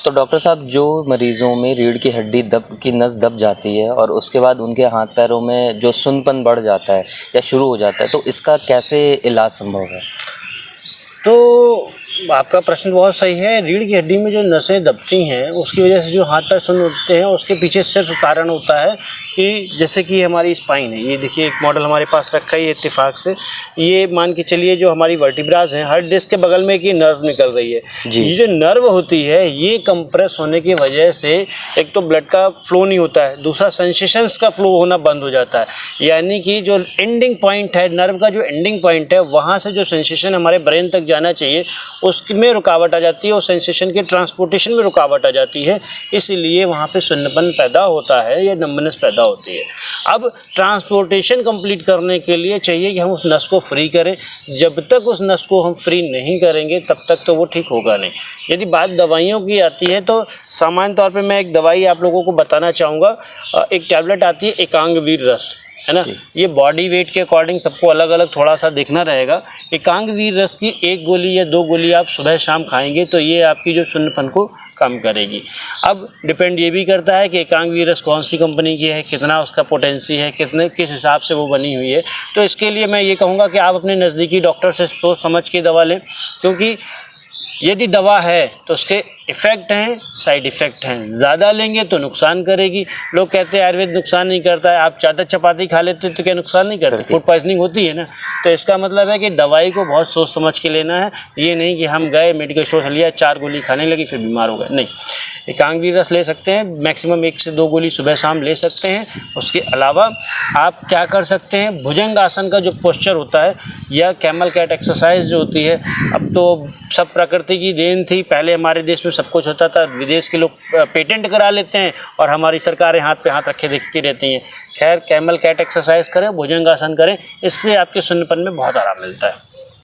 तो डॉक्टर साहब, जो मरीज़ों में रीढ़ की हड्डी की नस दब जाती है और उसके बाद उनके हाथ पैरों में जो सुन्नपन बढ़ जाता है या शुरू हो जाता है, तो इसका कैसे इलाज संभव है? तो आपका प्रश्न बहुत सही है। रीढ़ की हड्डी में जो नसें दबती हैं उसकी वजह से जो हाथ पैर सुन्न उठते हैं, उसके पीछे सिर्फ कारण होता है कि जैसे कि हमारी स्पाइन है, ये देखिए एक मॉडल हमारे पास रखा है ये इत्तेफाक से, ये मान के चलिए जो हमारी वर्टिब्राज हैं, हार्ट डिस्क के बगल में एक ये नर्व निकल रही है। ये जो नर्व होती है ये कंप्रेस होने की वजह से एक तो ब्लड का फ्लो नहीं होता है, दूसरा सेंसेशंस का फ्लो होना बंद हो जाता है। यानी कि जो एंडिंग पॉइंट है, नर्व का जो एंडिंग पॉइंट है, वहाँ से जो सेंसेशन हमारे ब्रेन तक जाना चाहिए उसमें रुकावट आ जाती है और सेंसेशन के ट्रांसपोर्टेशन में रुकावट आ जाती है, इसलिए वहाँ पे सुन्नपन पैदा होता है या नंबनेस पैदा होती है। अब ट्रांसपोर्टेशन कंप्लीट करने के लिए चाहिए कि हम उस नस को फ्री करें। जब तक उस नस को हम फ्री नहीं करेंगे तब तक तो वो ठीक होगा नहीं। यदि बात दवाइयों की आती है तो सामान्य तौर पे मैं एक दवाई आप लोगों को बताना चाहूँगा। एक टैबलेट आती है एकांग वीर रस, है ना। ये बॉडी वेट के अकॉर्डिंग सबको अलग अलग थोड़ा सा देखना रहेगा। एकांग वीर रस की 1 गोली या 2 गोली आप सुबह शाम खाएंगे तो ये आपकी जो सुन्नपन को कम करेगी। अब डिपेंड ये भी करता है कि एकांग वीर रस कौन सी कंपनी की है, कितना उसका पोटेंसी है, किस हिसाब से वो बनी हुई है। तो इसके लिए मैं ये कहूँगा कि आप अपने नज़दीकी डॉक्टर से सोच समझ के दवा लें, क्योंकि यदि दवा है तो उसके इफ़ेक्ट हैं, साइड इफ़ेक्ट हैं। ज़्यादा लेंगे तो नुकसान करेगी। लोग कहते हैं आयुर्वेद नुकसान नहीं करता है, आप ज़्यादा चपाती खा लेते तो क्या नुकसान नहीं करती? फूड पॉइजनिंग होती है ना। तो इसका मतलब है कि दवाई को बहुत सोच समझ के लेना है। ये नहीं कि हम गए मेडिकल स्टोर से लिया, 4 गोली खाने लगी फिर बीमार हो गए, नहीं। एकांग वीर रस ले सकते हैं, मैक्सिमम 1 से 2 गोली सुबह शाम ले सकते हैं। उसके अलावा आप क्या कर सकते हैं, भुजंग आसन का जो पोस्चर होता है या कैमल कैट एक्सरसाइज जो होती है, अब तो सब प्रकृति की देन थी। पहले हमारे देश में सब कुछ होता था, विदेश के लोग पेटेंट करा लेते हैं और हमारी सरकारें हाथ पे हाथ रखे देखती रहती हैं। खैर, कैमल कैट एक्सरसाइज करें, भुजंग आसन करें, इससे आपके सुन्नपन में बहुत आराम मिलता है।